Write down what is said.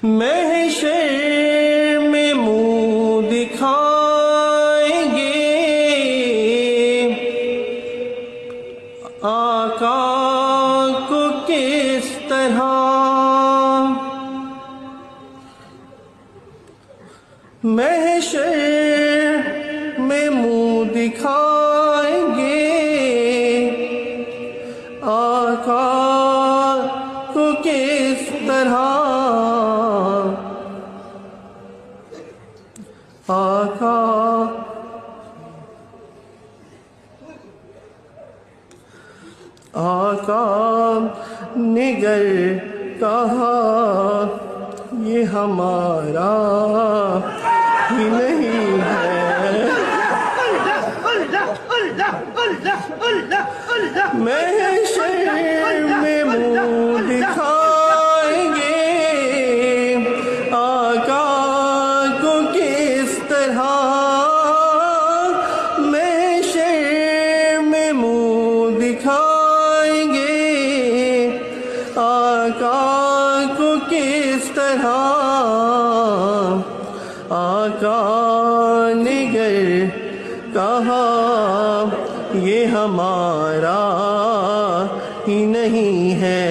محشر میں منہ دکھائیں گے آقا کو کس طرح، محشر میں منہ دکھائیں گے آقا کو کس طرح، آقا نگر کہا یہ ہمارا ہی نہیں ہے، محشر میں منہ دکھائیں گے آقا کو کس طرح، محشر میں منہ دکھائیں گے آقا کو کس طرح، آقا نگر کہا یہ ہمارا ہی نہیں ہے۔